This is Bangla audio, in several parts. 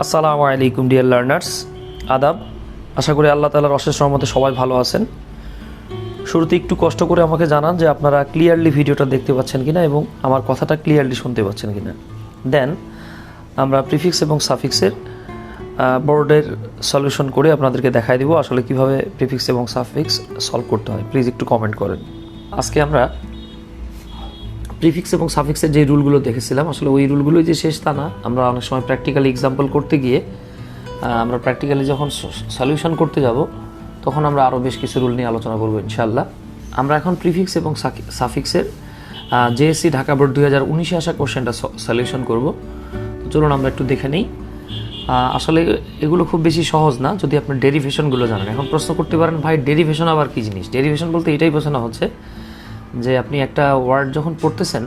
আসসালামু আলাইকুম ডিয়ার লার্নার্স, আদাব। আশা করি আল্লাহ তাআলার অশেষ রহমতে সবাই ভালো আছেন। শুরুতে একটু কষ্ট করে আমাকে জানান যে আপনারা ক্লিয়ারলি ভিডিওটা দেখতে পাচ্ছেন কিনা এবং আমার কথাটা ক্লিয়ারলি শুনতে পাচ্ছেন কিনা। দেন আমরা প্রিফিক্স এবং সাফিক্সের বোর্ডের সলিউশন করে আপনাদেরকে দেখাই দিব আসলে কিভাবে প্রিফিক্স এবং সাফিক্স সলভ করতে হয়। প্লিজ একটু কমেন্ট করেন। আজকে আমরা প্রিফিক্স এবং সাফিক্সের যে রুলগুলো দেখেছিলাম, আসলে ওই রুলগুলোই যে শেষ তা না। আমরা অনেক সময় প্র্যাকটিক্যালি এক্সাম্পল করতে গিয়ে আমরা প্র্যাকটিক্যালি যখন সলিউশন করতে যাব তখন আমরা আরও বেশ কিছু রুল নিয়ে আলোচনা করব ইনশাআল্লাহ। আমরা এখন প্রিফিক্স এবং সাফিক্সের জেএসসি ঢাকা বোর্ড 2019-এ আসা কোশ্চেনটা সলিউশন করব। চলুন আমরা একটু দেখে নিই। আসলে এগুলো খুব বেশি সহজ না যদি আপনি ডেরিভেশনগুলো জানেন। এখন প্রশ্ন করতে পারেন, ভাই ডেরিভেশন আবার কী জিনিস? ডেরিভেশন বলতে এটাই বোঝানো হচ্ছে যে আপনি একটা ওয়ার্ড যখন পড়তেছেন,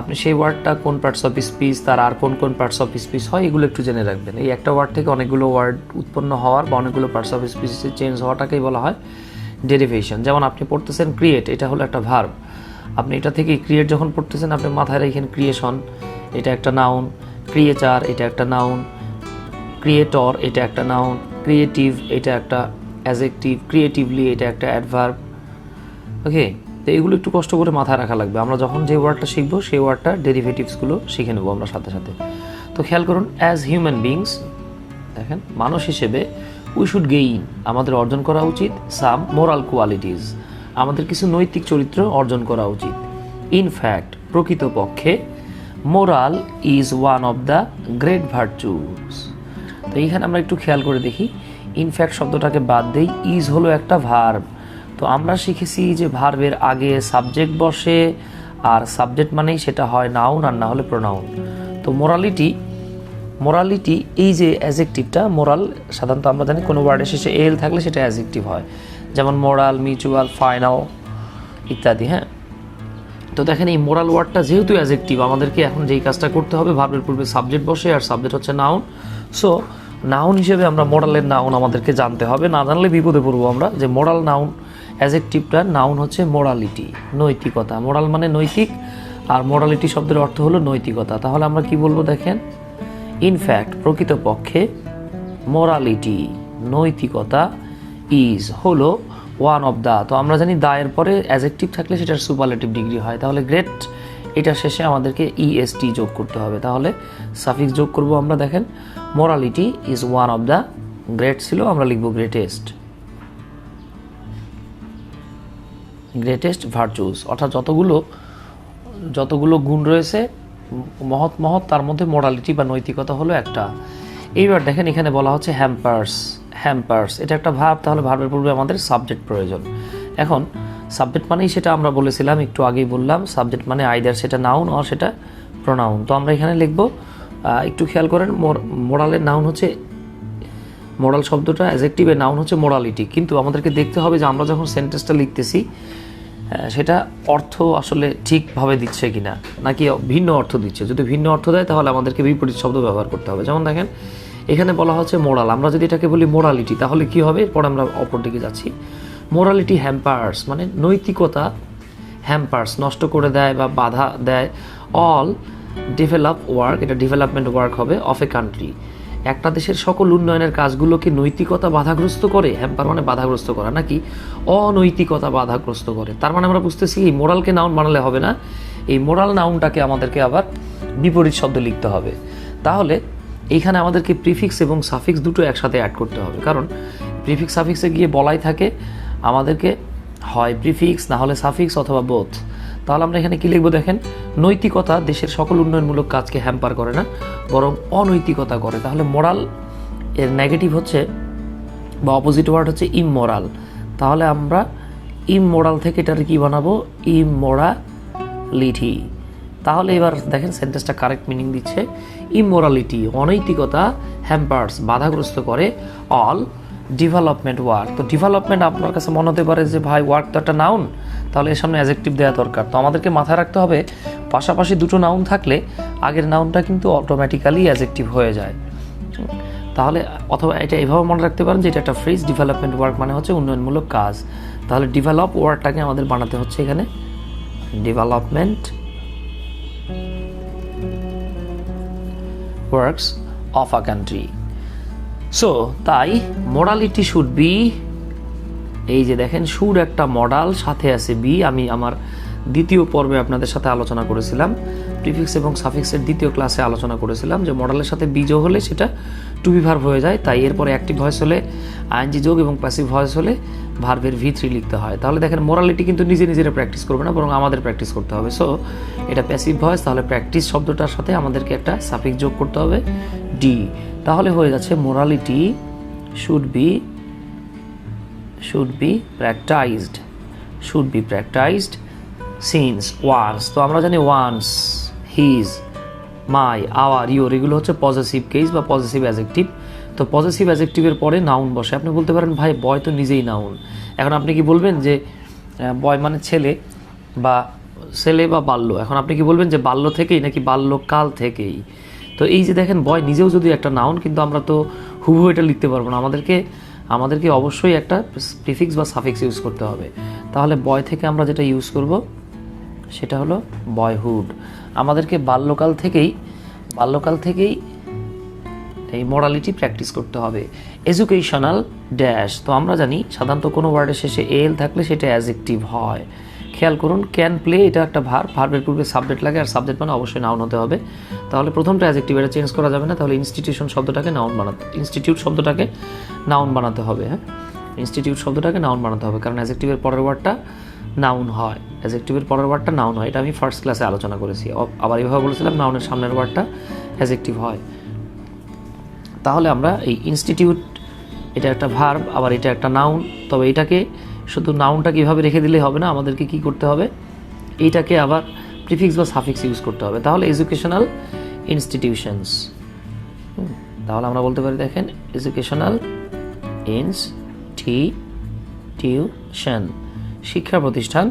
আপনি সেই ওয়ার্ডটা কোন পার্টস অফ স্পিচ, তার আর কোন কোন পার্টস অফ স্পিচ হয়, এগুলো একটু জেনে রাখবেন। এই একটা ওয়ার্ড থেকে অনেকগুলো ওয়ার্ড উৎপন্ন হওয়ার বা অনেকগুলো পার্টস অফ স্পিচ চেঞ্জ হওয়াটাকেই বলা হয় ডেরিভেশন। যেমন আপনি পড়তেছেন ক্রিয়েট, এটা হলো একটা ভার্ব। আপনি এটা থেকে ক্রিয়েট যখন পড়তেছেন, আপনি মাথায় রাখেন ক্রিয়েশন এটা একটা নাউন, ক্রিয়েচার এটা একটা নাউন, ক্রিয়েটর এটা একটা নাউন, ক্রিয়েটিভ এটা একটা অ্যাডজেক্টিভ, ক্রিয়েটিভলি এটা একটা অ্যাডভার্ব। ওকে, তো এগুলো একটু কষ্ট করে মাথায় রাখা লাগবে। আমরা যখন যে ওয়ার্ডটা শিখবো সেই ওয়ার্ডটার ডেরিভেটিভসগুলো শিখে নেবো আমরা সাথে সাথে। তো খেয়াল করুন, অ্যাজ হিউম্যান বিংস, দেখেন মানুষ হিসেবে উই শুড গেইন, আমাদের অর্জন করা উচিত সাম মোরাল কোয়ালিটিস, আমাদের কিছু নৈতিক চরিত্র অর্জন করা উচিত। ইনফ্যাক্ট, প্রকৃতপক্ষে, moral is one of the great virtues. তো এইখানে আমরা একটু খেয়াল করে দেখি, ইনফ্যাক্ট শব্দটাকে বাদ দেই, ইজ হলো একটা ভার্ব। তো আমরা শিখেছি যে ভার্বের আগে সাবজেক্ট বসে, আর সাবজেক্ট মানেই সেটা হয় নাউন আর না হলে প্রোনাউন। তো মোরালিটি এই যে অ্যাডজেক্টিভটা, মোরাল সাধারণত আমরা জানি কোনো ওয়ার্ডের শেষে এল থাকলে সেটা অ্যাডজেক্টিভ হয়, যেমন মোরাল, মিউচুয়াল, ফাইনাল ইত্যাদি। হ্যাঁ, তো দেখেন এই মোরাল ওয়ার্ডটা যেহেতু অ্যাডজেক্টিভ, আমাদেরকে এখন যেই কাজটা করতে হবে, ভার্বের পূর্বে সাবজেক্ট বসে আর সাবজেক্ট হচ্ছে নাউন। সো নাউন হিসেবে আমরা মোরালের নাউন আমাদেরকে জানতে হবে, না জানলে বিপদে পড়বো আমরা। যে মোরাল নাউন অ্যাডজেক্টিভটার নাউন হচ্ছে মোরালিটি, নৈতিকতা। মোরাল মানে নৈতিক, আর মোরালিটি শব্দের অর্থ হলো নৈতিকতা। তাহলে আমরা কি বলবো দেখেন, ইনফ্যাক্ট প্রকৃতপক্ষে, মোরালিটি নৈতিকতা, ইজ হলো ওয়ান অফ দ্য। তো আমরা জানি দা এর পরে অ্যাডজেক্টিভ থাকলে সেটার সুপারলেটিভ ডিগ্রি হয়। তাহলে গ্রেট এটার শেষে আমাদেরকে ইএসটি যোগ করতে হবে। তাহলে সাফিক্স যোগ করব আমরা। দেখেন, morality is one of the great ছিল, আমরা লিখব গ্রেটেস্ট ভার্চুস, অর্থাৎ যতগুলো গুণ রয়েছে মহৎ, তার মধ্যে মোরালিটি বা নৈতিকতা হলো একটা। এইবার দেখেন এখানে বলা হচ্ছে হ্যাম্পার্স এটা একটা ভার্ব। তাহলে ভার্বের পূর্বে আমাদের সাবজেক্ট প্রয়োজন। এখন সাবজেক্ট মানেই সেটা আমরা বলেছিলাম, একটু আগেই বললাম, সাবজেক্ট মানে আইদার সেটা নাউন আর সেটা প্রোনাউন। তো আমরা এখানে লিখব, একটু খেয়াল করেন, মোরালের নাউন হচ্ছে, মোরাল শব্দটা অ্যাডজেক্টিভের নাউন হচ্ছে মোরালিটি। কিন্তু আমাদেরকে দেখতে হবে যে আমরা যখন সেন্টেন্সটা লিখতেছি সেটা অর্থ আসলে ঠিকভাবে দিচ্ছে কিনা, নাকি ভিন্ন অর্থ দিচ্ছে। যদি ভিন্ন অর্থ দেয় তাহলে আমাদেরকে বিপরীত শব্দ ব্যবহার করতে হবে। যেমন দেখেন এখানে বলা হচ্ছে মোরাল, আমরা যদি এটাকে বলি মোরালিটি তাহলে কি হবে? এরপর আমরা অপর দিকে যাচ্ছি। মোরালিটি হ্যাম্পার্স মানে নৈতিকতা হ্যাম্পার্স নষ্ট করে দেয় বা বাধা দেয় অল ডেভেলপ ওয়ার্ক, এটা ডেভেলপমেন্ট ওয়ার্ক হবে, অফ এ কান্ট্রি। একটা দেশের সকল উন্নয়নের কাজগুলোকে নৈতিকতা বাধাগ্রস্ত করে। হ্যাম্পার মানে বাধাগ্রস্ত করা, নাকি অনৈতিকতা বাধাগ্রস্ত করে। তার মানে আমরা বুঝতেছি এই মোরালকে নাউন বানালে হবে না, এই মোরাল নাউনটাকে আমাদেরকে আবার বিপরীত শব্দ লিখতে হবে। তাহলে এইখানে আমাদেরকে প্রিফিক্স এবং সাফিক্স দুটো একসাথে অ্যাড করতে হবে, কারণ প্রিফিক্স সাফিক্সে গিয়ে বলাই থাকে আমাদেরকে হয় প্রিফিক্স না হলে সাফিক্স অথবা বোথ। তাহলে আমরা এখানে কী লিখবো দেখেন, নৈতিকতা দেশের সকল উন্নয়নমূলক কাজকে হ্যাম্পার করে না, বরং অনৈতিকতা করে। তাহলে মোরাল এর নেগেটিভ হচ্ছে বা অপোজিট ওয়ার্ড হচ্ছে ইমমোরাল। তাহলে আমরা ইমমোরাল থেকে এটার কী বানাবো, ইমমোরালিটি। তাহলে এবার দেখেন সেন্টেন্সটা কারেক্ট মিনিং দিচ্ছে, ইমমোরালিটি অনৈতিকতা হ্যাম্পার্স বাধাগ্রস্ত করে অল ডেভেলপমেন্ট ওয়ার্ক। তো ডেভেলপমেন্ট আপনার কাছে মনে হতে পারে যে ভাই ওয়ার্ক তো একটা নাউন, তাহলে এর সামনে অ্যাডজেক্টিভ দেওয়া দরকার। তো আমাদেরকে মাথায় রাখতে হবে পাশাপাশি দুটো নাউন থাকলে আগের নাউনটা কিন্তু অটোমেটিক্যালি অ্যাডজেক্টিভ হয়ে যায়। তাহলে অথবা এটা এভাবে মনে রাখতে পারেন যে এটা একটা ফ্রেজ, ডেভেলপমেন্ট ওয়ার্ক মানে হচ্ছে উন্নয়নমূলক কাজ। তাহলে ডেভেলপ ওয়ার্ডটাকে আমাদের বানাতে হচ্ছে এখানে development works of a country. So তাই মোডালিটি শুড বি, এই যে দেখেন শুড একটা মডাল, সাথে আছে বি। আমি আমার দ্বিতীয় পর্বে আপনাদের সাথে আলোচনা করেছিলাম, প্রিফিক্স এবং সাফিক্সের দ্বিতীয় ক্লাসে আলোচনা করেছিলাম যে মডালের সাথে বি যোগ হলে সেটা টু বি ভার্ব হয়ে যায়। তাই এরপরে অ্যাক্টিভ ভয়েস হলে আইএনজি যোগ এবং প্যাসিভ ভয়েস হলে ভার্বের V3 লিখতে হয়। তাহলে দেখেন মোরালিটি কিন্তু নিজে নিজেরা প্র্যাকটিস করবে না, বরং আমাদের প্র্যাকটিস করতে হবে। সো এটা প্যাসিভ ভয়েস, তাহলে প্র্যাকটিস শব্দটার সাথে আমাদেরকে একটা সাফিক্স যোগ করতে হবে ডি। তাহলে হয়ে যাচ্ছে morality should be practised since one's. তো আমরা জানি one's, his, my, our, your, এগুলো হচ্ছে পজেসিভ কেস বা পজেসিভ অ্যাডজেক্টিভ। তো পজেসিভ অ্যাডজেক্টিভের পরে নাউন বসে। আপনি বলতে পারেন ভাই বয় তো নিজেই নাউন, এখন আপনি কি বলবেন যে বয় মানে ছেলে বা বাল্য? এখন আপনি কি বলবেন যে বাল্য থেকেই নাকি বাল্যকাল থেকেই? তো এই যে দেখেন বয় নিজেও যদি একটা নাউন, কিন্তু আমরা তো হুবহু এটা লিখতে পারবো না, আমাদেরকে অবশ্যই একটা প্রিফিক্স বা সাফিক্স ইউজ করতে হবে। তাহলে বয় থেকে আমরা যেটা ইউজ করব সেটা হলো বয়হুড। আমাদেরকে বাল্যকাল থেকেই এই মোরালিটি প্র্যাকটিস করতে হবে। এডুকেশনাল ড্যাশ, তো আমরা জানি সাধারণত কোনো ওয়ার্ডের শেষে এল থাকলে সেটা অ্যাডজেক্টিভ হয়। খেয়াল করুন, ক্যান প্লে এটা একটা ভার্বের পূর্বে সাবজেক্ট লাগে, আর সাবজেক্ট মানে অবশ্যই নাউন হতে হবে। তাহলে প্রথমটা অ্যাডজেক্টিভ, এটা চেঞ্জ করা যাবে না। তাহলে ইনস্টিটিউট শব্দটাকে নাউন বানাতে হবে। হ্যাঁ, ইনস্টিটিউট শব্দটাকে নাউন বানাতে হবে, কারণ অ্যাডজেক্টিভের পরের ওয়ার্ডটা নাউন হয়। এটা আমি ফার্স্ট ক্লাসে আলোচনা করেছি। আবার এইভাবে বলেছিলাম নাউনের সামনের ওয়ার্ডটা অ্যাডজেক্টিভ হয়। তাহলে আমরা এই ইনস্টিটিউট, এটা একটা ভার্ব, আবার এটা একটা নাউন। তবে এটাকে শুধু নাউনটা কীভাবে রেখে দিলে হবে না, আমাদেরকে কি করতে হবে, এইটাকে আবার প্রিফিক্স বা সাফিক্স ইউজ করতে হবে। তাহলে এডুকেশনাল ইনস্টিটিউশনস, তাহলে আমরা বলতে পারি দেখেন এডুকেশনাল ইনস্টিটিউশন, শিক্ষা প্রতিষ্ঠান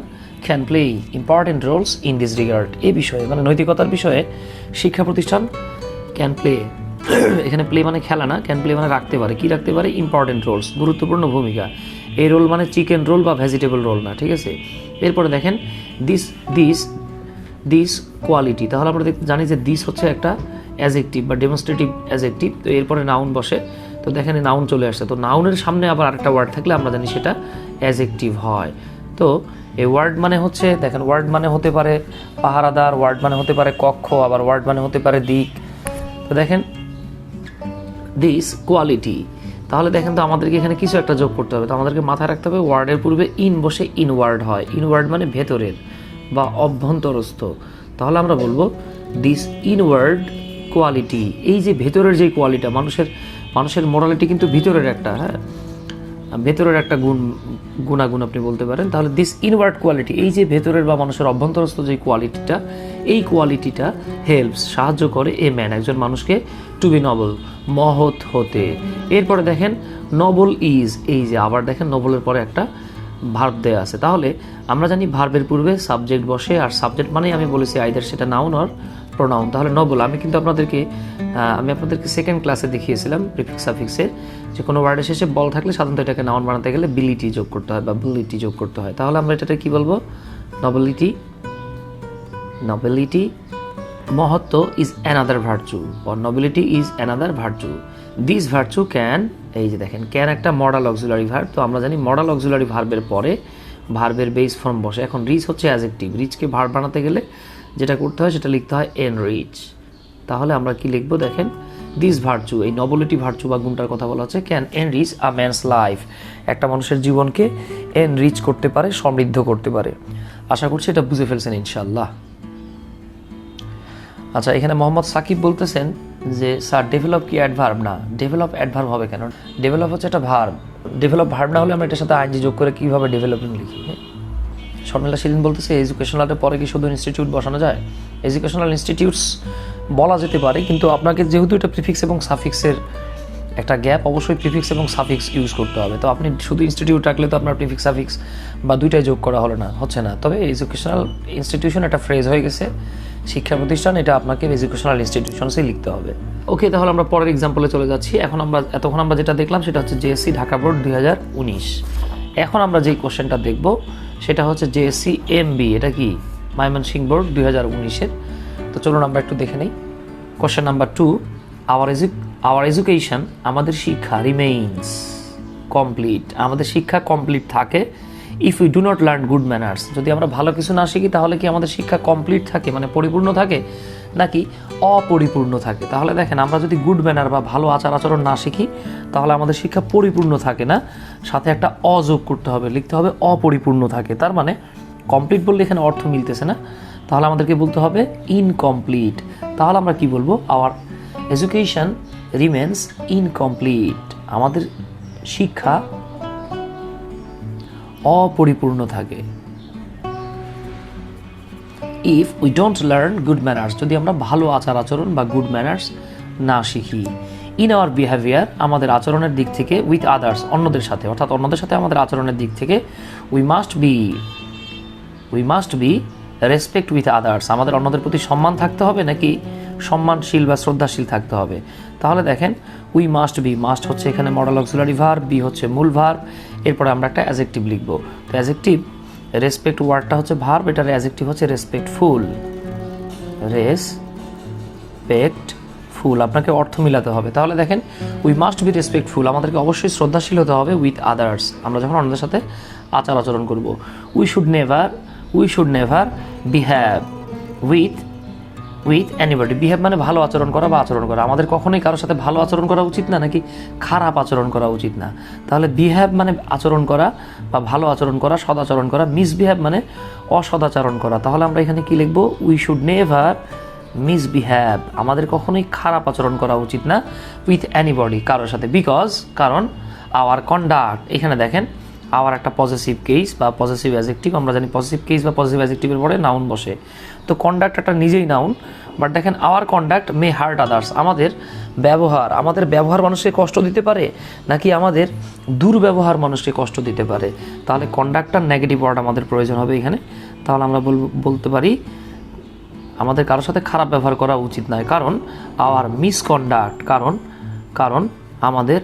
can play important roles in this regard. এই বিষয়ে মানে নৈতিকতার বিষয়ে শিক্ষা প্রতিষ্ঠান ক্যান প্লে, এখানে প্লে মানে খেলা না, ক্যান প্লে মানে রাখতে পারে, কি রাখতে পারে, ইম্পর্টেন্ট রোলস, গুরুত্বপূর্ণ ভূমিকা। এই রোল মানে চিকেন রোল বা ভেজিটেবল রোল না, ঠিক আছে। এরপরে দেখেন দিস কোয়ালিটি, তাহলে আমরা জানি যে দিস হচ্ছে একটা অ্যাডজেক্টিভ বা ডেমনস্ট্রেটিভ অ্যাডজেক্টিভ। তো এরপরে নাউন বসে, তো দেখেন নাউন চলে আসছে। তো নাউনের সামনে আবার আরেকটা ওয়ার্ড থাকলে আমরা জানি সেটা অ্যাডজেক্টিভ হয়। তো এই ওয়ার্ড মানে হচ্ছে, দেখেন ওয়ার্ড মানে হতে পারে পাহারাদার, ওয়ার্ড মানে হতে পারে কক্ষ, আবার ওয়ার্ড মানে হতে পারে দিক। তো দেখেন দিস কোয়ালিটি, তাহলে দেখেন তো আমাদেরকে এখানে কিছু একটা যোগ করতে হবে। তো আমাদেরকে মাথায় রাখতে হবে ওয়ার্ডের পূর্বে ইন বসে ইনওয়ার্ড হয়। ইনওয়ার্ড মানে ভেতরের বা অভ্যন্তরস্থ। তাহলে আমরা বলবো দিস ইনওয়ার্ড কোয়ালিটি, এই যে ভেতরের যে কোয়ালিটা, মানুষের মোরালিটি কিন্তু ভিতরের একটা, ভেতরের একটা গুণাগুণ আপনি বলতে পারেন। তাহলে দিস ইনওয়ার্ড কোয়ালিটি, এই যে ভেতরের বা মানুষের অভ্যন্তরস্থ যে কোয়ালিটিটা, এই কোয়ালিটিটা হেল্পস, সাহায্য করে এ ম্যান, একজন মানুষকে, টু বি নবল, মহৎ হতে। এরপরে দেখেন নবল ইজ, এই যে আবার দেখেন নবলের পরে একটা ভার্ব দেয়া আছে। তাহলে আমরা জানি ভার্বের পূর্বে সাবজেক্ট বসে, আর সাবজেক্ট মানেই আমি বলেছি আইদার সেটা নাউন অর প্রোনাউন। তাহলে নবল, আমি আপনাদেরকে সেকেন্ড ক্লাসে দেখিয়েছিলাম প্রিফিক্স সাফিক্সের, যে কোনো ওয়ার্ডের শেষে বল থাকলে সাধারণত এটাকে নাউন বানাতে গেলে বিলিটি যোগ করতে হয় বা বিলিটি যোগ করতে হয়। তাহলে আমরা এটাকে কি বলবো, নবেলিটি। মহত্ব is another virtue, or nobility is another virtue. This virtue can, এই যে দেখেন ক্যান একটা মডাল অক্সিলারি ভার্ব। তো আমরা জানি মডাল অক্সিলারি ভার্বের পরে ভার্বের বেস ফর্ম বসে। এখন রিচ হচ্ছে অ্যাডজেক্টিভ, রিচকে ভার্ব বানাতে গেলে যেটা করতে হয় সেটা লিখতে হয় এনরিচ। তাহলে আমরা কি লিখবো দেখেন, দিস ভার্চু, এই নবলিটি ভার্চু বা গুণটার কথা বলা হচ্ছে, can enrich a man's life, একটা মানুষের জীবনকে এনরিচ করতে পারে, সমৃদ্ধ করতে পারে। আশা করছি এটা বুঝে ফেলছেন ইনশাআল্লাহ। আচ্ছা, এখানে মোহাম্মদ সাকিব বলতেছেন যে স্যার ডেভেলপ কি অ্যাডভার্ব? না, ডেভেলপ অ্যাডভার্ব হবে কেন? ডেভেলপ হচ্ছে একটা ভার্ব। ডেভেলপ ভার্ব না হলে আমরা এটার সাথে আইনজি যোগ করে কীভাবে ডেভেলপিং লিখি? শর্মিলা সেদিন বলতেছে এডুকেশনালের পরে কি শুধু ইনস্টিটিউট বসানো যায়? এডুকেশনাল ইনস্টিটিউটস বলা যেতে পারে, কিন্তু আপনাকে যেহেতু এটা প্রিফিক্স এবং সাফিক্সের একটা গ্যাপ, অবশ্যই প্রিফিক্স এবং সাফিক্স ইউজ করতে হবে। তো আপনি শুধু ইনস্টিটিউট রাখলে তো আপনার প্রিফিক্স সাফিক্স বা দুইটাই যোগ করা হচ্ছে না। তবে এডুকেশনাল ইনস্টিটিউশন একটা ফ্রেজ হয়ে গেছে, শিক্ষা প্রতিষ্ঠান, এটা আপনাকে এডুকেশনাল ইনস্টিটিউশনসই লিখতে হবে। ওকে, তাহলে আমরা পরের এক্সাম্পলে চলে যাচ্ছি। এতক্ষণ আমরা যেটা দেখলাম সেটা হচ্ছে জেএসসি ঢাকা বোর্ড 2019। এখন আমরা যেই কোশ্চেনটা দেখব সেটা হচ্ছে জেএসসি এমবি, এটা কি ময়মনসিংহ বোর্ড 2019-এর। তো চলুন আমরা একটু দেখে নিই। কোশ্চেন নাম্বার 2, আওয়ার এডুকেশন, আমাদের শিক্ষা, রিমেইনস কমপ্লিট, আমাদের শিক্ষা কমপ্লিট থাকে if we do not learn good manners, যদি আমরা ভালো কিছু না শিখি তাহলে কি আমাদের শিক্ষা কমপ্লিট থাকে মানে পরিপূর্ণ থাকে নাকি অপরিপূর্ণ থাকে? তাহলে দেখেন আমরা যদি গুড ম্যানার বা ভালো আচার আচরণ না শিখি তাহলে আমাদের শিক্ষা পরিপূর্ণ থাকে না, সাথে একটা অযোগ করতে হবে, লিখতে হবে অপরিপূর্ণ থাকে। তার মানে কমপ্লিট বললে এখানে অর্থ মিলতেছে না, তাহলে আমাদেরকে বলতে হবে ইনকমপ্লিট। তাহলে আমরা কি বলবো? আওয়ার এডুকেশন রিমেন্স ইনকমপ্লিট, আমাদের শিক্ষা অপরিপূর্ণ থাকে। If we don't learn good manners, যদি আমরা ভালো আচার আচরণ বা গুড ম্যানার্স না শিখি। ইন আওয়ার বিহেভিয়ার, আমাদের আচরণের দিক থেকে, উইথ আদার্স, অন্যদের সাথে, অর্থাৎ অন্যদের সাথে আমাদের আচরণের দিক থেকে, we must be respect with others, আমাদের অন্যদের প্রতি সম্মান থাকতে হবে নাকি সম্মানশীল বা শ্রদ্ধাশীল থাকতে হবে? তাহলে দেখেন উই মাস্ট বি, মাস্ট হচ্ছে এখানে মডেল অক্সিলারি ভার্ব, বি হচ্ছে মূল ভার্ব, এরপরে আমরা একটা অ্যাডজেক্টিভ লিখবো। তো অ্যাডজেক্টিভ, রেসপেক্ট ওয়ার্ডটা হচ্ছে ভার্ব, এটার অ্যাডজেক্টিভ হচ্ছে রেসপেক্টফুল। রেসপেক্টফুল, আপনাকে অর্থ মিলাতে হবে। তাহলে দেখেন উই মাস্ট বি রেসপেক্টফুল, আমাদেরকে অবশ্যই শ্রদ্ধাশীল হতে হবে উইথ আদার্স, আমরা যখন অন্যদের সাথে আচার আচরণ করব। We should never behave with anybody, behave মানে ভালো আচরণ করা বা আচরণ করা, আমাদের কখনোই কারোর সাথে ভালো আচরণ করা উচিত না নাকি খারাপ আচরণ করা উচিত না? তাহলে বিহেভ মানে আচরণ করা বা ভালো আচরণ করা, সদাচরণ করা, মিসবিহেভ মানে অসদাচরণ করা। তাহলে আমরা এখানে কি লিখবো? উই শুড নেভার মিসবিহেভ, আমাদের কখনোই খারাপ আচরণ করা উচিত না উইথ এনিবডি, কারোর সাথে। কারণ আওয়ার কন্ডাক্ট, এখানে দেখেন আওয়ার একটা পজিটিভ কেস বা পজিটিভ অ্যাডজেক্টিভ, আমরা জানি পজিটিভ কেস বা পজিটিভ অ্যাডজেক্টিভের পরে নাউন বসে, তো কন্ডাক্ট একটা নিজেই নাউন, বাট দেখেন আওয়ার কন্ডাক্ট মে হার্ট আদার্স, আমাদের ব্যবহার মানুষকে কষ্ট দিতে পারে নাকি আমাদের দুর্ব্যবহার মানুষকে কষ্ট দিতে পারে? তাহলে কন্ডাক্টটার নেগেটিভ ওয়ার্ড আমাদের প্রয়োজন হবে এখানে। তাহলে আমরা বলতে পারি আমাদের কারোর সাথে খারাপ ব্যবহার করা উচিত নয়, কারণ আওয়ার মিসকন্ডাক্ট, কারণ আমাদের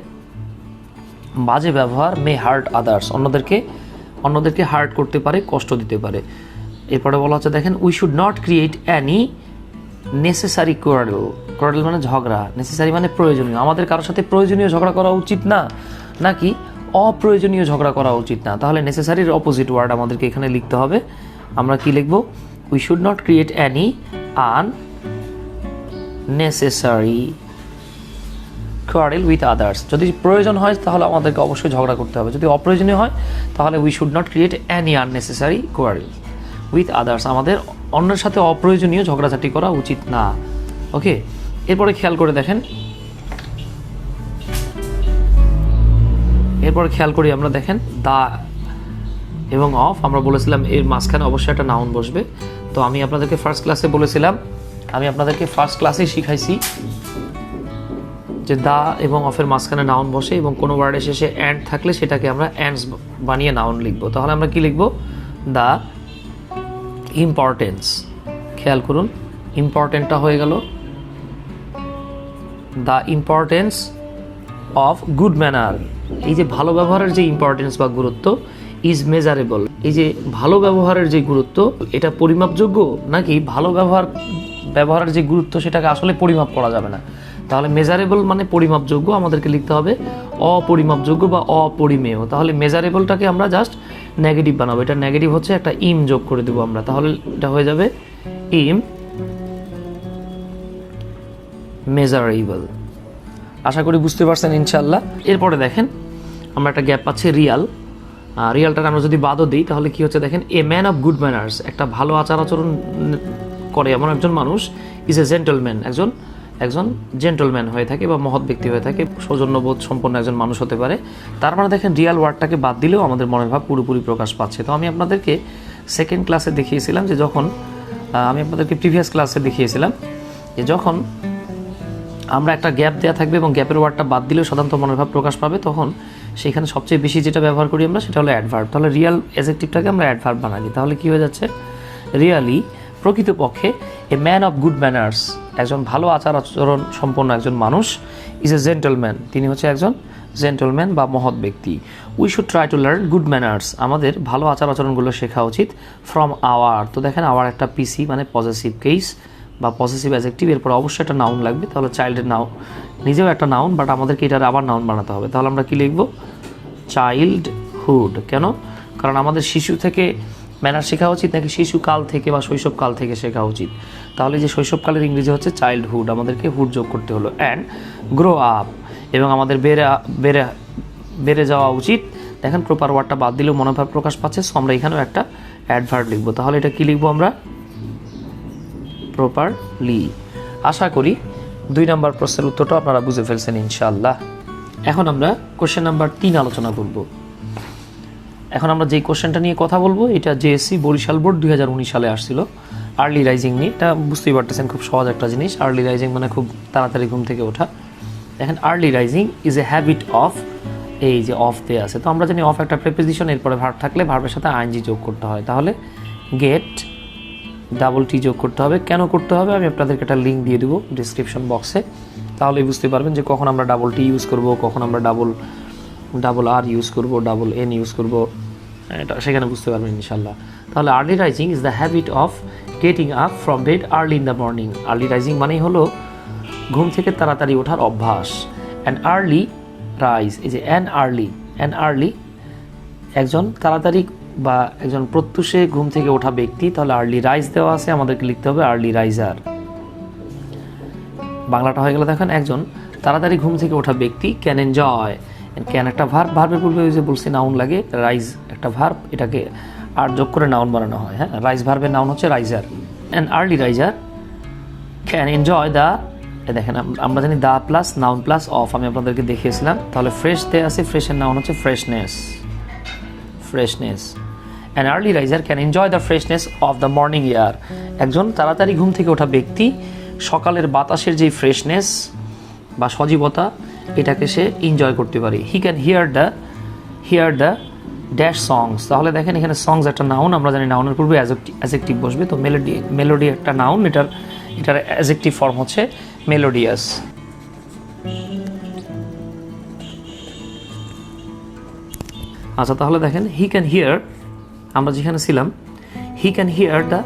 বাজে ব্যবহার মে হার্ট আদার্স, অন্যদেরকে হার্ট করতে পারে, কষ্ট দিতে পারে। এরপরে বলা হচ্ছে দেখেন we should not create any necessary quarrel মানে ঝগড়া, নেসেসারি মানে প্রয়োজনীয়, আমাদের কারোর সাথে প্রয়োজনীয় ঝগড়া করা উচিত না নাকি অপ্রয়োজনীয় ঝগড়া করা উচিত না? তাহলে নেসেসারির অপোজিট ওয়ার্ড আমাদেরকে এখানে লিখতে হবে। আমরা কি লিখবো? We should not create any unnecessary quarrel with others, যদি প্রয়োজন হয় তাহলে আমাদেরকে অবশ্যই ঝগড়া করতে হবে, যদি অপ্রয়োজনীয় হয় তাহলে we should not create any unnecessary quarrel with others, আমাদের অন্যের সাথে অপ্রয়োজনীয় ঝগড়াঝাটি করা উচিত না। ওকে, এরপরে খেয়াল করে দেখেন, আমরা দেখেন দা এবং অফ, আমরা বলেছিলাম এর মাঝখানে অবশ্যই একটা নাউন বসবে। তো আমি আপনাদেরকে ফার্স্ট ক্লাসে শিখাইছি যে দা এবং অফের মাঝখানে নাউন বসে এবং কোনো ওয়ার্ডের শেষে অ্যান্ড থাকলে সেটাকে আমরা অ্যান্ডস বানিয়ে নাউন লিখবো। তাহলে আমরা কি লিখবো? দা ইম্পর্টেন্স, খেয়াল করুন ইম্পর্টেন্টটা হয়ে গেল the importance of good manner, এই যে ভালো ব্যবহারের যে ইম্পর্টেন্স বা গুরুত্ব, ইজ মেজারেবল, এই যে ভালো ব্যবহারের যে গুরুত্ব এটা পরিমাপযোগ্য নাকি ভালো ব্যবহারের যে গুরুত্ব সেটাকে আসলে পরিমাপ করা যাবে না? তাহলে মেজারেবল মানে পরিমাপযোগ্য, আমাদেরকে লিখতে হবে অপরিমাপযোগ্য বা অপরিমেয়। তাহলে মেজারেবলটাকে আমরা জাস্ট নেগেটিভ বানাবো, এটা নেগেটিভ হচ্ছে, একটা ইম যোগ করে দেবো আমরা, তাহলে এটা হয়ে যাবে ইম মেজারেবল। আশা করি বুঝতে পারছেন ইনশাল্লাহ। এরপরে দেখেন আমরা একটা গ্যাপ পাচ্ছি রিয়ালটাকে আমরা যদি বাদও দিই তাহলে কি হচ্ছে দেখেন, a man of good manners, একটা ভালো আচার আচরণ করে এমন একজন মানুষ, ইজ এ জেন্টলম্যান, একজন জেন্টলম্যান হয়ে থাকে বা মহৎ ব্যক্তি হয়ে থাকে, সৌজন্যবোধ সম্পন্ন একজন মানুষ হতে পারে। তার মানে দেখেন রিয়াল ওয়ার্ডটাকে বাদ দিলেও আমাদের মনের ভাব পুরোপুরি প্রকাশ পাচ্ছে। তো আমি আপনাদেরকে সেকেন্ড ক্লাসে দেখিয়েছিলাম যে যখন প্রিভিয়াস ক্লাসে দেখিয়েছিলাম যে যখন আমরা একটা গ্যাপ দেওয়া থাকবে এবং গ্যাপের ওয়ার্ডটা বাদ দিলেও সাধারণত মনের ভাব প্রকাশ পাবে, তখন সেখানে সবচেয়ে বেশি যেটা ব্যবহার করি আমরা সেটা হলো অ্যাডভার্ব। তাহলে রিয়াল অ্যাডজেক্টিভটাকে আমরা অ্যাডভার্ব বানাই, তাহলে কি হয়ে যাচ্ছে? রিয়ালি, প্রকৃতপক্ষে, a man of good manners, একজন ভালো আচার আচরণ সম্পন্ন একজন মানুষ, ইজ এ জেন্টলম্যান, তিনি হচ্ছে একজন জেন্টলম্যান বা মহৎ ব্যক্তি। We should try to learn good manners, আমাদের ভালো আচার আচরণগুলো শেখা উচিত ফ্রম আওয়ার। তো দেখেন আওয়ার একটা পিসি মানে পজিটিভ কেস বা পজিটিভ অ্যাডজেক্টিভ, এরপর অবশ্যই একটা নাউন লাগবে, তাহলে চাইল্ডের নিজেও একটা নাউন, বাট আমাদেরকে এটার আবার নাউন বানাতে হবে। তাহলে আমরা কি লিখব? চাইল্ডহুড। কেন? কারণ আমাদের শিশু থেকে ম্যানার শেখা উচিত নাকি শিশুকাল থেকে বা শৈশবকাল থেকে শেখা উচিত? তাহলে যে শৈশবকালের ইংরেজি হচ্ছে চাইল্ডহুড, আমাদেরকে হুড যোগ করতে হলো। অ্যান্ড গ্রো আপ, এবং আমাদের বেড়ে যাওয়া উচিত। দেখেন প্রপার ওয়ার্ডটা বাদ দিলেও মনোভাব প্রকাশ পাচ্ছে, সো আমরা এখানেও একটা অ্যাডভার্ব লিখবো। তাহলে এটা কি লিখবো আমরা? প্রপারলি। আশা করি 2 নম্বর প্রশ্নের উত্তরটা আপনারা বুঝে ফেলছেন ইনশাআল্লাহ। এখন আমরা কোশ্চেন নাম্বার 3 আলোচনা করব। এখন আমরা যেই কোশ্চেনটা নিয়ে কথা বলবো এটা জেএসসি বরিশাল বোর্ড 2019 সালে আসছিল, আর্লি রাইজিং নিয়ে। এটা বুঝতেই পারতেছেন খুব সহজ একটা জিনিস। আর্লি রাইজিং মানে খুব তাড়াতাড়ি ঘুম থেকে ওঠা। দেখেন early rising is a habit of, এই যে অফ দেয়া আছে, তো আমরা জানি অফ একটা প্রিপোজিশন, এরপরে ভার্ব থাকলে ভার্বের সাথে আইএনজি যোগ করতে হয়। তাহলে গেট ডাবল টি যোগ করতে হবে। কেন করতে হবে আমি আপনাদেরকে একটা লিঙ্ক দিয়ে দেবো ডিসক্রিপশন বক্সে, তাহলেই বুঝতে পারবেন যে কখন আমরা ডাবল টি ইউজ করব, কখন আমরা ডাবল আর ইউজ করব, ডাবল এন ইউজ করব, এটা সেখানে বুঝতে পারবেন ইনশাল্লাহ। তাহলে early rising is the habit of getting up from bed early in the morning. Early rising মানেই হলো ঘুম থেকে তাড়াতাড়ি ওঠার অভ্যাস। অ্যান আর্লি রাইজ, এই যে অ্যান আর্লি একজন তাড়াতাড়ি বা একজন প্রত্যুষে ঘুম থেকে ওঠা ব্যক্তি। তাহলে আর্লি রাইজ দেওয়া আছে, আমাদেরকে লিখতে হবে আর্লি রাইজার। বাংলাটা হয়ে গেল। দেখেন একজন তাড়াতাড়ি ঘুম থেকে ওঠা ব্যক্তি ক্যান এনজয়, ক্যান একটা ভার্ব, ভার্বের পূর্বে ওই যে বলছি নাউন লাগে, রাইজ একটা ভার্ব, এটাকে আর যোগ করে নাউন বানানো হয়। হ্যাঁ, রাইজ ভার্বের নাউন হচ্ছে riser. An early riser can enjoy the, দেখেন আমরা জানি the plus noun plus of, আমি আপনাদেরকে দেখিয়েছিলাম। তাহলে ফ্রেশ দেয়া আছে, ফ্রেশের নাউন হচ্ছে freshness. An early riser can enjoy the freshness of the morning air. একজন তাড়াতাড়ি ঘুম থেকে ওঠা ব্যক্তি সকালের বাতাসের যে ফ্রেশনেস বা সজীবতা, এটাকে সে এনজয় করতে পারে। He can hear the dash songs. তাহলে দেখেন এখানে সংস একটা নাউন, আমরা জানি নাউনের পূর্বে অ্যাজেক্টিভ বসবে, তো মেলোডি একটা নাউন, এটার অ্যাজেক্টিভ ফর্ম হচ্ছে মেলোডিয়াস। আচ্ছা, তাহলে দেখেন হি ক্যান হিয়ার, আমরা যেখানে ছিলাম, he can hear the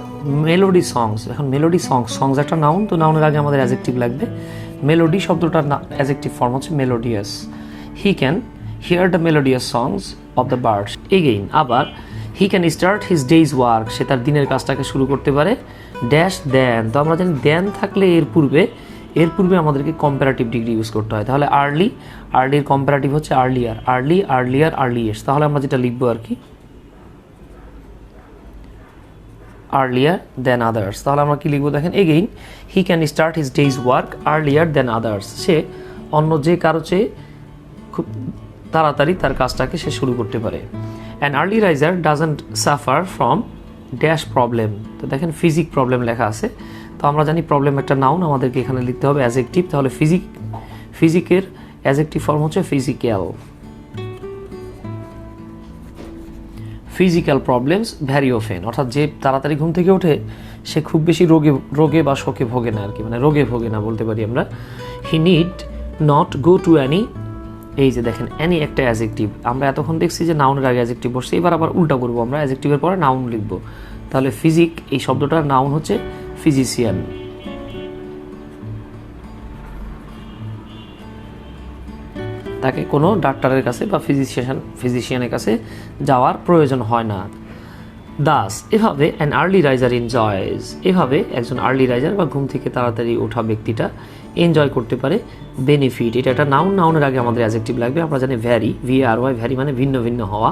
melody songs. এখন মেলোডি সংস একটা নাউন, তো নাউনের আগে আমাদের অ্যাজেক্টিভ লাগবে। মেলোডি শব্দটার অ্যাজেক্টিভ ফর্ম হচ্ছে melodious. He can hear the melodious songs of the birds. Again আবার he can start his day's work, সে তার দিনের কাজটাকে শুরু করতে পারে ড্যাশ দেন। তো আমরা জানি দেন থাকলে এর পূর্বে আমাদেরকে কম্পারেটিভ ডিগ্রি ইউজ করতে হয়। তাহলে আর্লির কম্পারেটিভ হচ্ছে আর্লিয়ার। তাহলে আমরা যেটা লিখবো আর কি, আর্লিয়ার দেন আদার্স। তাহলে আমরা কি লিখবো দেখেন, again he can start his day's work earlier than others. সে অন্য যে কারো চেয়ে খুব তাড়াতাড়ি তার কাজটাকে সে শুরু করতে পারে। An early raiser doesn't suffer from dash problem. তো দেখেন ফিজিক প্রবলেম লেখা আছে, তো আমরা জানি প্রবলেম একটা নাউন, আমাদেরকে এখানে লিখতে হবে অ্যাজেক্টিভ। তাহলে ফিজিকের অ্যাজেক্টিভ ফর্ম হচ্ছে ফিজিক্যাল প্রবলেমস ভ্যারি অফেন। অর্থাৎ যে তাড়াতাড়ি ঘুম থেকে ওঠে সে খুব বেশি রোগে বা শোকে ভোগে না আর কি, মানে রোগে ভোগে না বলতে পারি আমরা। He need not go to any, এই যে দেখেন অ্যানি একটা অ্যাজেক্টিভ, আমরা এতক্ষণ দেখছি যে নাউনের আগে অ্যাজেক্টিভ বসছে, এবার আবার উল্টা করবো, আমরা অ্যাজেক্টিভের পরে নাউন লিখবো। তাহলে ফিজিক এই শব্দটার নাউন হচ্ছে ফিজিশিয়ান। তাকে কোনো ডাক্তারের কাছে বা ফিজিশিয়ানের কাছে যাওয়ার প্রয়োজন হয় না। দাস, এভাবে অ্যান আর্লি রাইজার এনজয়েজ, এভাবে একজন আর্লি রাইজার বা ঘুম থেকে তাড়াতাড়ি ওঠা ব্যক্তিটা এনজয় করতে পারে বেনিফিট। এটা একটা নাউনের আগে আমাদের অ্যাজেক্টিভ লাগবে। আমরা জানি ভ্যারি, VARY, ভ্যারি মানে ভিন্ন ভিন্ন হওয়া,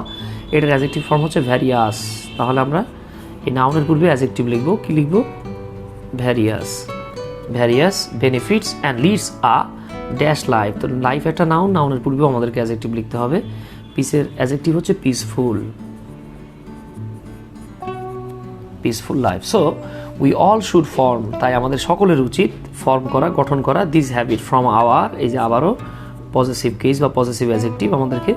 এটার অ্যাজেক্টিভ ফর্ম হচ্ছে ভ্যারিয়াস। তাহলে আমরা এই নাউনের পূর্বে অ্যাজেক্টিভ লিখবো, কি লিখবো, various benefits and Leeds a dash life. তো লাইফ একটা নাউনের পূর্বেও আমাদেরকে অ্যাজেক্টিভ লিখতে হবে। পিসের অ্যাজেক্টিভ হচ্ছে peaceful life. So we all should form, তাই আমাদের সকলের উচিত ফর্ম করা, গঠন করা দিস হ্যাবিট ফ্রম আওয়ার, এই যে আবারও পজিটিভ কেস বা পজিটিভ অ্যাজেক্টিভ আমাদেরকে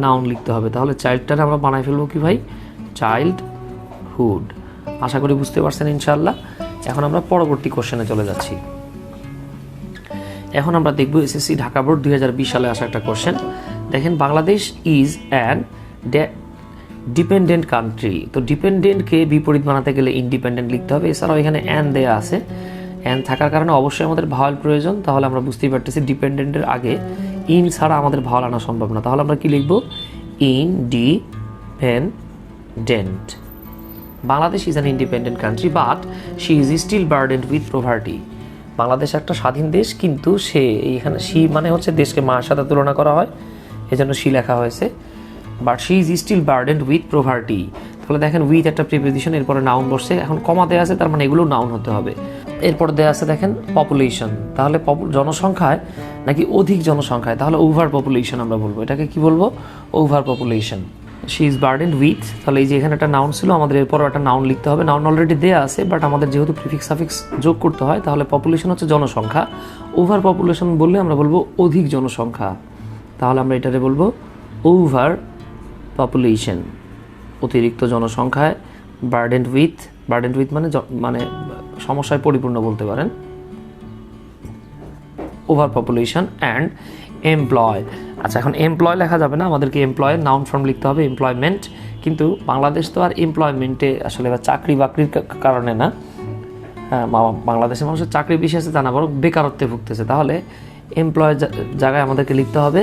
নাউন লিখতে হবে। তাহলে চাইল্ডটাকে আমরা বানাই ফেলবো কি ভাই, চাইল্ডহুড। আশা করি বুঝতে পারছেন ইনশাআল্লাহ। এখন আমরা পরবর্তী কোশ্চেনে চলে যাচ্ছি। এখন আমরা দেখব এসএসসি ঢাকা বোর্ড 2020 সালে আসা একটা কোশ্চেন। দেখেন Bangladesh is an dependent country. তো ডিপেন্ডেন্টকে বিপরীত বানাতে গেলে ইন্ডিপেন্ডেন্ট লিখতে হবে। এছাড়াও এখানে অ্যান দেয়া আছে, অ্যান থাকার কারণে অবশ্যই আমাদের ভাওয়াল প্রয়োজন। তাহলে আমরা বুঝতেই পারতেছি ডিপেন্ডেন্টের আগে ইন ছাড়া আমাদের ভাওয়াল আনা সম্ভব না। তাহলে আমরা কি লিখব? Independent. Bangladesh is an independent country but she is still burdened with poverty. Bangladesh একটা স্বাধীন দেশ, কিন্তু সে এইখানে শি মানে হচ্ছে দেশকে মার সাথে তুলনা করা হয়, এজন্য শি লেখা হয়েছে। But she is still burdened with poverty. তাহলে দেখেন উইথ একটা প্রিপোজিশন, এরপরে নাউন বসছে, এখন কমা দেওয়া আছে, তার মানে এগুলো নাউন হতে হবে। এরপরে দেওয়া আছে দেখেন পপুলেশন, তাহলে জনসংখ্যায় নাকি অধিক জনসংখ্যায়, তাহলে ওভার পপুলেশন আমরা বলবো। এটাকে কি বলবো? Over population. She is burdened with, তাহলে এই যে এখানে একটা নাউন ছিল, আমাদের এরপরও একটা নাউন লিখতে হবে। নাউন অলরেডি দেওয়া আছে, বাট আমাদের যেহেতু প্রিফিক্স সাফিক্স যোগ করতে হয়, তাহলে পপুলেশন হচ্ছে জনসংখ্যা, ওভার পপুলেশন বললে আমরা বলবো অধিক জনসংখ্যা। তাহলে আমরা এটারে বলবো ওভার পপুলেশন, অতিরিক্ত জনসংখ্যায়। বার্ডেন্ড উইথ মানে সমস্যায় পরিপূর্ণ বলতে পারেন। Over population and employ. আচ্ছা, এখন এমপ্লয় লেখা যাবে না, আমাদেরকে এমপ্লয়ের নাউন ফর্ম লিখতে হবে, এমপ্লয়মেন্ট। কিন্তু বাংলাদেশ তো আর এমপ্লয়মেন্টে আসলে বা চাকরি বাকরির কারণে না, হ্যাঁ, বাংলাদেশের মানুষের চাকরি বেশি আছে তা না, বরং বেকারত্বে ভুগতেছে। তাহলে এমপ্লয়ের জায়গায় আমাদেরকে লিখতে হবে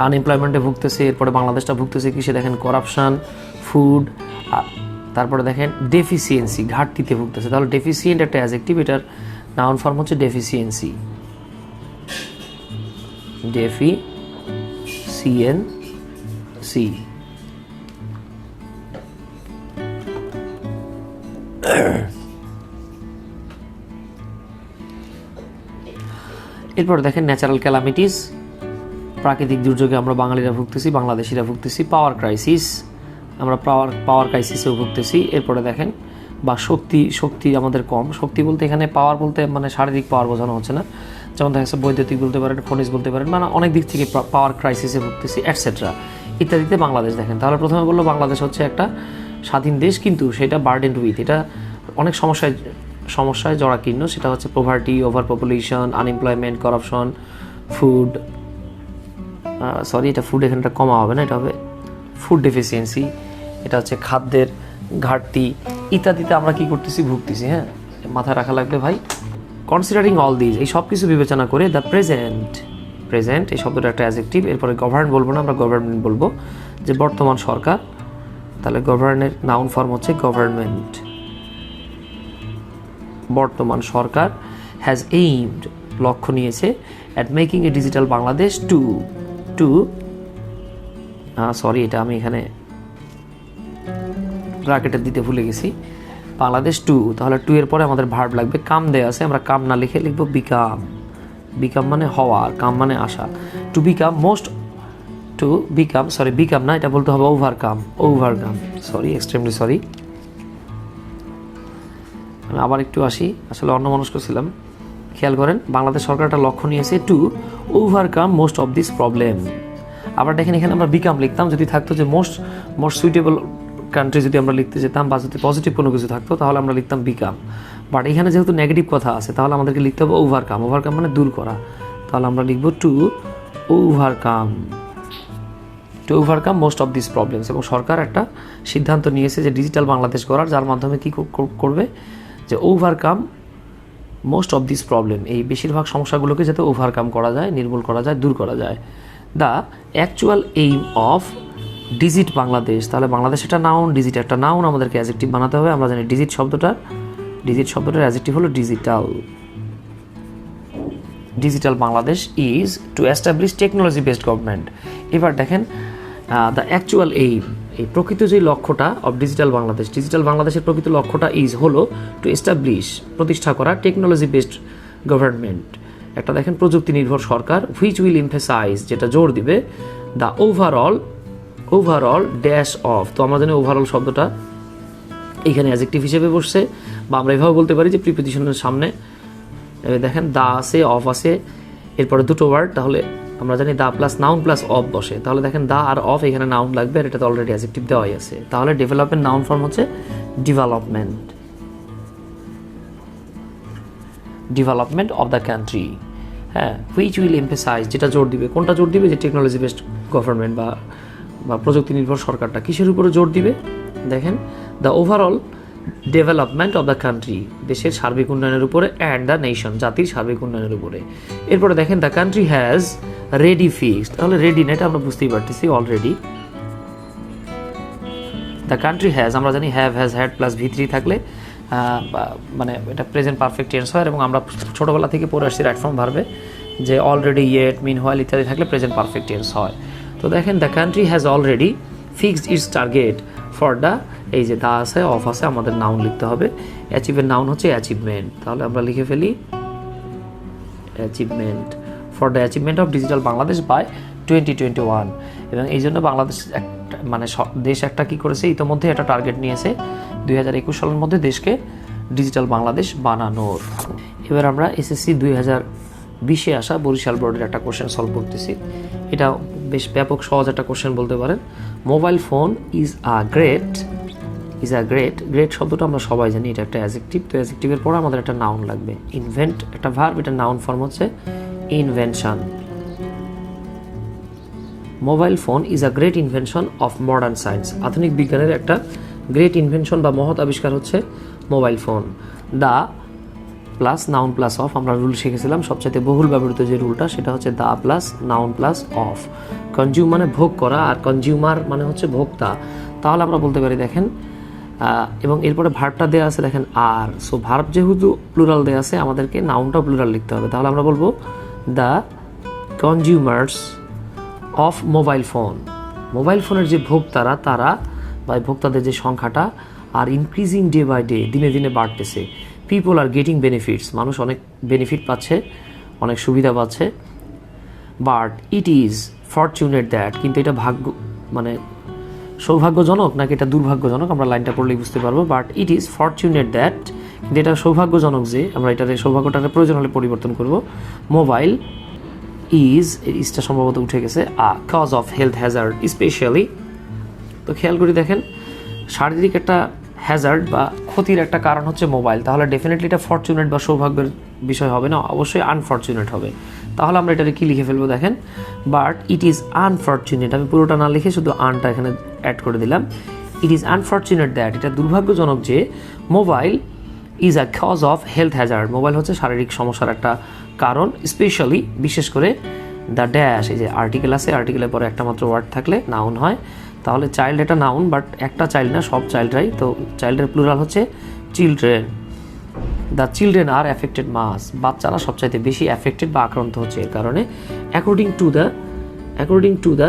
আনএমপ্লয়মেন্টে ভুগতেছে। এরপরে বাংলাদেশটা ভুগতেছে কি, সে দেখেন করাপশান, ফুড, তারপরে দেখেন ডেফিসিয়েন্সি, ঘাটতিতে ভুগতেছে। তাহলে ডেফিসিয়েন্ট একটা অ্যাডজেক্টিভ, এটার নাউন ফর্ম হচ্ছে ডেফিসিয়েন্সি। এরপর দেখেন ন্যাচারাল ক্যালামিটিস, প্রাকৃতিক দুর্যোগে আমরা বাঙালিরা ভুগতেছি, বাংলাদেশিরা ভুগতেছি। পাওয়ার ক্রাইসিস, আমরা পাওয়ার ক্রাইসিসেও ভুগতেছি। এরপরে দেখেন বা শক্তি আমাদের কম। শক্তি বলতে এখানে পাওয়ার বলতে মানে শারীরিক পাওয়ার বোঝানো হচ্ছে না, যেমন দেখা যাচ্ছে বৈদ্যুতিক বলতে পারেন, খনিজ বলতে পারেন, মানে অনেক দিক থেকে পাওয়ার ক্রাইসিসে ভুগতেছি এটসেট্রা ইত্যাদিতে বাংলাদেশ দেখেন। তাহলে প্রথমে বললো বাংলাদেশ হচ্ছে একটা স্বাধীন দেশ, কিন্তু সেটা বার্ডেন্ড উইথ, এটা অনেক সমস্যায় জরাকীর্ণ। সেটা হচ্ছে poverty, over population, unemployment, corruption, food, এটা ফুড এখানটা কমা হবে না, এটা হবে ফুড ডেফিসিয়েন্সি, এটা হচ্ছে খাদ্যের ঘাটতি ইত্যাদিতে আমরা কি করতেছি? ভুগতেছি। হ্যাঁ, মাথায় রাখা লাগবে ভাই। কনসিডারিং অল দিস, এই সব কিছু বিবেচনা করে দ্য প্রেজেন্ট এই শব্দটা একটা অ্যাডজেক্টিভ। এরপরে গভর্ন বলবো না, আমরা গভর্নমেন্ট বলবো, যে বর্তমান সরকার। তাহলে গভর্নের নাউন ফর্ম হচ্ছে গভর্নমেন্ট। বর্তমান সরকার হ্যাজ এইমড, লক্ষ্য নিয়েছে, at making a digital Bangladesh to এটা আমি এখানে ব্র্যাকেটে দিতে ভুলে গেছি, বাংলাদেশ টু। তাহলে টু এর পরে আমাদের ভার্ব লাগবে, কাম দেয়া আছে, আমরা কাম না লিখে লিখবো বিকাম। বিকাম মানে হওয়া, কাম মানে আসা। বিকাম না, এটা বলতে হবে ওভারকাম। Extremely sorry. আমি আবার একটু আসি, আসলে অন্যমনস্ক ছিলাম। খেয়াল করেন, বাংলাদেশ সরকারটা লক্ষ্য নিয়েছে to overcome most of this problem. আবার দেখেন এখানে আমরা বিকাম লিখতাম, যদি থাকতো যে মোস্ট সুইটেবল কান্ট্রি, যদি আমরা লিখতে যেতাম বা যদি পজিটিভ কোনো কিছু থাকতো তাহলে আমরা লিখতাম বিকাম। বাট এখানে যেহেতু নেগেটিভ কথা আছে, তাহলে আমাদেরকে লিখতে হবে ওভারকাম মানে দূর করা। তাহলে আমরা লিখবো to overcome most of this problems. এবং সরকার একটা সিদ্ধান্ত নিয়েছে যে ডিজিটাল বাংলাদেশ করার, যার মাধ্যমে কী করবে, যে overcome most of this problem, এই বেশিরভাগ সমস্যাগুলোকে যাতে ওভারকাম করা যায়, নির্মূল করা যায়, দূর করা যায়। The actual aim of digit Bangladesh, তাহলে বাংলাদেশ একটা নাউন, ডিজিট একটা নাউন, আমাদেরকে অ্যাডজেক্টিভ বানাতে হবে। আমরা জানি ডিজিট শব্দটার অ্যাডজেক্টিভ হলো digital Bangladesh is to establish technology based government. এবার দেখেন দ্য অ্যাকচুয়াল এইম, এই প্রকৃত যে লক্ষ্যটা অফ ডিজিটাল বাংলাদেশের প্রকৃত লক্ষ্যটা হলো টু এস্টাবলিশ, প্রতিষ্ঠা করা, টেকনোলজি বেসড গভর্নমেন্ট, একটা দেখেন প্রযুক্তি নির্ভর সরকার, হুইচ উইল এমফেসাইজ, যেটা জোর দিবে, দ্য ওভারঅল ড্যাশ অফ। তো আমরা জানি ওভারঅল শব্দটা এইখানে অ্যাডজেক্টিভ হিসেবে বসছে, বা আমরা এভাবে বলতে পারি যে প্রিপোজিশনের সামনে দেখেন দা আছে, অফ আছে, এরপরে দুটো ওয়ার্ড, তাহলে আমরা জানি the plus noun plus of বসে। তাহলে দেখেন দা আর অফ, এখানে নাউন লাগবে, আর এটাতে অলরেডি অ্যাডজেক্টিভ দেওয়াই আছে। তাহলে ডেভেলপমেন্ট নাউন ফর্ম হচ্ছে ডেভেলপমেন্ট অফ দ্য কান্ট্রি। হ্যাঁ, হুইচ উইল এমফেসাইজ, যেটা জোর দিবে, কোনটা জোর দিবে, যে টেকনোলজি বেসড গভর্নমেন্ট বা বা প্রযুক্তি নির্ভর সরকারটা কিসের উপরে জোর দিবে? দেখেন, the overall development of the country, দেশের সার্বিক উন্নয়নের উপরে, অ্যান্ড দ্য নেশন, জাতির সার্বিক উন্নয়নের উপরে। এরপরে দেখেন, the country has ready fixed, তাহলে রেডি না, এটা আমরা বুঝতেই পারতেছি অলরেডি। দ্য কান্ট্রি হ্যাজ, আমরা জানি have, has, had plus V3 থাকলে মানে এটা প্রেজেন্ট পারফেক্ট টেন্স হয়, এবং আমরা ছোটোবেলা থেকে পড়ে আসছি রাইট ফর্ম ভার্বে যে অলরেডি, ইয়েট, মিন হোয়াইল ইত্যাদি থাকলে প্রেজেন্ট পারফেক্ট টেন্স হয়। তো দেখেন, the country has already fixed it's target for the, এই যে দা আছে, অফ আছে, আমাদের নাউন লিখতে হবে। অ্যাচিভের নাউন হচ্ছে অ্যাচিভমেন্ট, তাহলে আমরা লিখে ফেলি achievement, for the achievement of digital Bangladesh by 2021। এবং এই জন্য বাংলাদেশ মানে দেশ একটা কী করেছে, ইতোমধ্যে একটা টার্গেট নিয়েছে 2021 সালের মধ্যে দেশকে ডিজিটাল বাংলাদেশ বানানোর। এবার আমরা SSC 2020-এ আসা বরিশাল বোর্ডের একটা কোশ্চেন সলভ করতেছি। এটা বেশ ব্যাপক সহজ একটা কোশ্চেন বলতে পারেন। Mobile phone is a great, great শব্দটা আমরা সবাই জানি, এটা একটা অ্যাজেক্টিভ। তো অ্যাজেক্টিভের পরে আমাদের একটা নাউন লাগবে, ইনভেন্ট একটা ভার্ব, এটা নাউন ফর্ম হচ্ছে invention. Mobile phone is a great invention of modern science, আধুনিক বিজ্ঞানের একটা গ্রেট ইনভেনশন বা মহৎ আবিষ্কার হচ্ছে mobile phone. The plus noun plus of, আমরা রুল শিখেছিলাম সবচেয়ে বহুল ব্যবহৃত যে রুলটা, সেটা হচ্ছে the plus noun plus of. Consume মানে ভোগ করা, আর কনজিউমার মানে হচ্ছে ভোক্তা। তাহলে আমরা বলতে পারি, দেখেন, এবং এরপরে ভার্বটা দেওয়া আছে, দেখেন আর, সো ভার্ব যেহেতু প্লুরাল দেওয়া আছে, আমাদেরকে নাউনটাও প্লুরাল লিখতে হবে। তাহলে আমরা বলবো the consumers of mobile phone, mobile ফোনের যে ভোক্তারা, তারা বা ভোক্তাদের যে সংখ্যাটা, are increasing day by day, দিনে দিনে বাড়তেছে। পিপল আর গেটিং বেনিফিটস, মানুষ অনেক বেনিফিট পাচ্ছে, অনেক সুবিধা পাচ্ছে। But it is fortunate that, কিন্তু এটা ভাগ্য মানে সৌভাগ্যজনক নাকি এটা দুর্ভাগ্যজনক, আমরা লাইনটা পড়লেই বুঝতে পারবো। But it is fortunate that, কিন্তু এটা সৌভাগ্যজনক যে, আমরা এটাতে সৌভাগ্যটাকে প্রয়োজন হলে পরিবর্তন করব। মোবাইল ইজটা সম্ভবত উঠে গেছে, cause of health hazard specially. তো খেয়াল করে দেখেন, শারীরিক একটা হ্যাজার্ড বা ক্ষতির একটা কারণ হচ্ছে মোবাইল, তাহলে ডেফিনেটলি এটা ফরচুনেট বা সৌভাগ্যের বিষয় হবে না, অবশ্যই আনফরচুনেট হবে। তাহলে আমরা এটাকে কী লিখে ফেলবো, দেখেন, বাট ইট ইজ আনফরচুনেট, আমি পুরোটা না লিখে শুধু আনটা এখানে অ্যাড করে দিলাম। ইট ইজ আনফরচুনেট দ্যাট, এটা দুর্ভাগ্যজনক যে, mobile is a cause of health hazard, mobile হচ্ছে শারীরিক সমস্যার একটা কারণ, স্পেশালি বিশেষ করে দ্য ড্যাশ, এই যে আর্টিকেল আছে, আর্টিকেলের পরে একটা মাত্র ওয়ার্ড থাকলে নাউন হয়। তাহলে চাইল্ড এটা নাউন, বাট একটা চাইল্ড না, সব চাইল্ডরাই, তো চাইল্ডের প্লুরাল হচ্ছে children. The children are affected most, বাচ্চারা সবচাইতে বেশি অ্যাফেক্টেড বা আক্রান্ত হচ্ছে এর কারণে। অ্যাকর্ডিং টু দ্য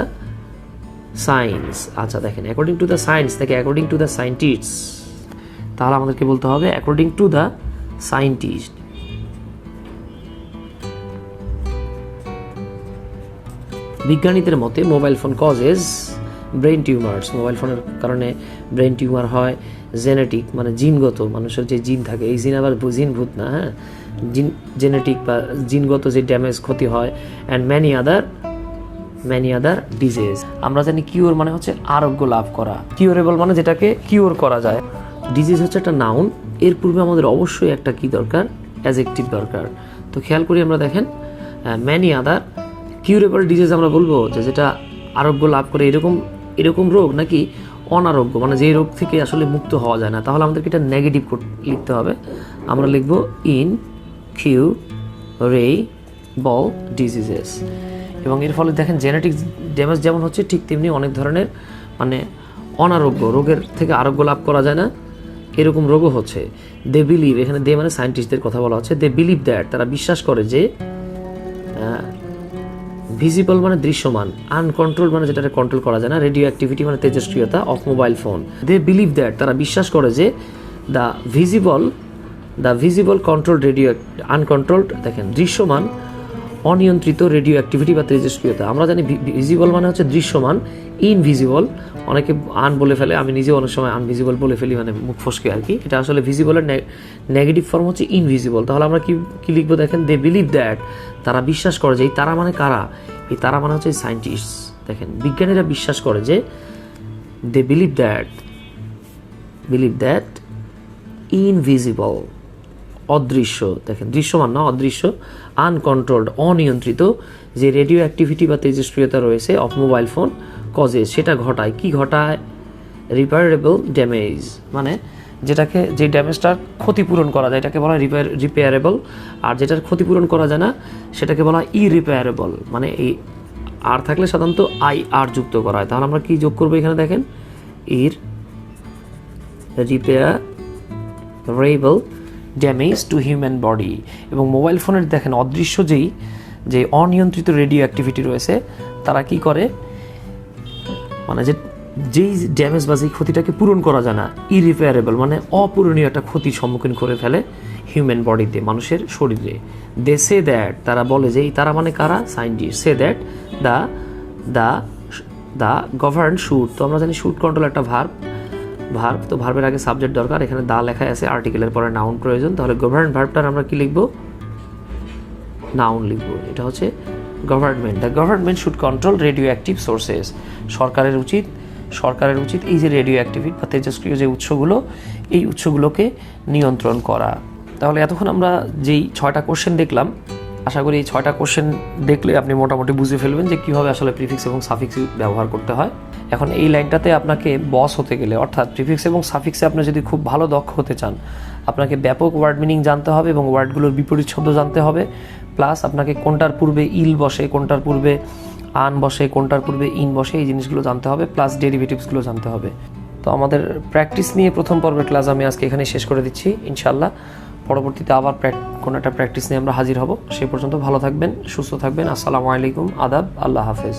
সায়েন্স, আচ্ছা দেখেন, অ্যাকর্ডিং টু দ্য সায়েন্স থেকে অ্যাকর্ডিং টু দ্য সায়েন্টিস্টস, তাহলে আমাদেরকে বলতে হবে অ্যাকর্ডিং টু দ্য সায়েন্টিস্ট। বিজ্ঞানীদের মতে mobile phone causes brain tumours, mobile ফোনের কারণে ব্রেন টিউমার হয়। জেনেটিক মানে জিনগত, মানুষের যে জিন থাকে, এই জিন আবার জিনভূত না, হ্যাঁ, জেনেটিক বা জিনগত যে ড্যামেজ, ক্ষতি হয়। অ্যান্ড ম্যানি আদার ডিজিজ, আমরা জানি কিওর মানে হচ্ছে আরোগ্য লাভ করা, কিওরেবল মানে যেটাকে কিওর করা যায়। ডিজিজ হচ্ছে একটা নাউন, এর পূর্বে আমাদের অবশ্যই একটা কি দরকার, অ্যাজেক্টিভ দরকার। তো খেয়াল করি আমরা, দেখেন, ম্যানি আদার কিউরেবল ডিজিজ, আমরা বলবো যে যেটা আরোগ্য লাভ করে, এরকম রোগ নাকি অনারোগ্য, মানে যে রোগ থেকে আসলে মুক্ত হওয়া যায় না। তাহলে আমাদেরকে এটা নেগেটিভ লিখতে হবে, আমরা লিখব ইন কিউরেবল ডিজিজেস। এবং এর ফলে দেখেন জেনেটিক ড্যামেজ যেমন হচ্ছে, ঠিক তেমনি অনেক ধরনের মানে অনারোগ্য রোগের থেকে আরোগ্য লাভ করা যায় না, এরকম রোগও হচ্ছে। দে বিলিভ, এখানে দে মানে সায়েন্টিস্টদের কথা বলা হচ্ছে। দে বিলিভ দ্যাট, তারা বিশ্বাস করে যে, ভিজিবল মানে দৃশ্যমান, আনকন্ট্রোল মানে যেটা কন্ট্রোল করা যায় না, রেডিও অ্যাক্টিভিটি মানে তেজস্ক্রিয়তা of mobile phone. They believe that, তারা বিশ্বাস করে যে, the visible control radio uncontrolled, দেখেন দৃশ্যমান অনিয়ন্ত্রিত রেডিও অ্যাক্টিভিটি বা তেজস্ক্রিয়তা। আমরা জানি ভিজিবল মানে হচ্ছে দৃশ্যমান, ইনভিজিবল অনেকে আন বলে ফেলে, আমি নিজেও অনেক সময় আনভিজিবল বলে ফেলি, মানে মুখ ফসকে আর কি। এটা আসলে ভিজিবলের নেগেটিভ ফর্ম হচ্ছে ইনভিজিবল। তাহলে আমরা কি লিখবো, দেখেন, দে বিলিভ দ্যাট, তারা বিশ্বাস করে যে, এই তারা মানে কারা, এই তারা মানে হচ্ছে সায়েন্টিস্ট। দেখেন, বিজ্ঞানীরা বিশ্বাস করে যে, দে বিলিভ দ্যাট ইনভিজিবল, অদৃশ্য, দেখেন দৃশ্যমান না, অদৃশ্য, আনকন্ট্রোলড অনিয়ন্ত্রিত যে রেডিও অ্যাক্টিভিটি বা তেজস্ক্রিয়তা রয়েছে অফ মোবাইল ফোন, কজেস, সেটা ঘটায়। কি ঘটায়? রিপেয়ারেবল ড্যামেজ, মানে যেটাকে, যে ড্যামেজটার ক্ষতিপূরণ করা যায় এটাকে বলা হয় রিপেয়ারেবল, আর যেটার ক্ষতিপূরণ করা যায় না সেটাকে বলা হয় ইরিপেয়ারেবল। মানে এই আর থাকলে সাধারণত আর যুক্ত করা হয়। তাহলে আমরা কি যোগ করবো এখানে দেখেন, repairable damage to human body. এবং মোবাইল ফোনের দেখেন অদৃশ্য যে অনিয়ন্ত্রিত রেডিও অ্যাক্টিভিটি রয়েছে, তারা কি করে, মানে যেই ড্যামেজ বা যেই ক্ষতিটাকে পূরণ করা যায় না, ইরিপেয়ারেবল মানে অপূরণীয় একটা ক্ষতির সম্মুখীন করে ফেলে হিউম্যান বডিতে, মানুষের শরীরে। দে সে দ্যাট, তারা বলে যে, তারা মানে কারা? Scientist. Say that the govern should, তো আমরা জানি শুড কন্ট্রোল একটা ভার্ব, তো ভার্বের আগে সাবজেক্ট দরকার, এখানে দা লেখা আছে, আর্টিকেলের পরে নাউন প্রয়োজন, তাহলে গভর্ন ভার্বটার আমরা কি লিখবো? নাউন লিখবো। এটা হচ্ছে government. The government should control radio active sources, সরকারের উচিত এই যে রেডিও অ্যাক্টিভিটি বা তেজস্ক্রিয় যে উৎসগুলো, এই উৎসগুলোকে নিয়ন্ত্রণ করা। তাহলে এতক্ষণ আমরা যেই 6টা কোশ্চেন দেখলাম, আশা করি এই 6টা কোশ্চেন দেখলে আপনি মোটামুটি বুঝে ফেলবেন যে কীভাবে আসলে প্রিফিক্স এবং সাফিক্স ব্যবহার করতে হয়। এখন এই লাইনটাতে আপনাকে বস হতে গেলে, অর্থাৎ প্রিফিক্স এবং সাফিক্সে আপনি যদি খুব ভালো দক্ষ হতে চান, আপনাকে ব্যাপক ওয়ার্ড মিনিং জানতে হবে এবং ওয়ার্ডগুলোর বিপরীত শব্দ জানতে হবে, প্লাস আপনাকে কোনটার পূর্বে ইল বসে, কোনটার পূর্বে আন বসে, কোনটার পূর্বে ইন বসে, এই জিনিসগুলো জানতে হবে, প্লাস ডেরিভেটিভসগুলো জানতে হবে। তো আমাদের প্র্যাকটিস নিয়ে প্রথম পর্বের ক্লাস আমি আজকে এখানে শেষ করে দিচ্ছি। ইনশাআল্লাহ পরবর্তীতে আবার কোনো একটা প্র্যাকটিস নিয়ে আমরা হাজির হব। সে পর্যন্ত ভালো থাকবেন, সুস্থ থাকবেন। আসসালামু আলাইকুম, আদাব, আল্লাহ হাফেজ।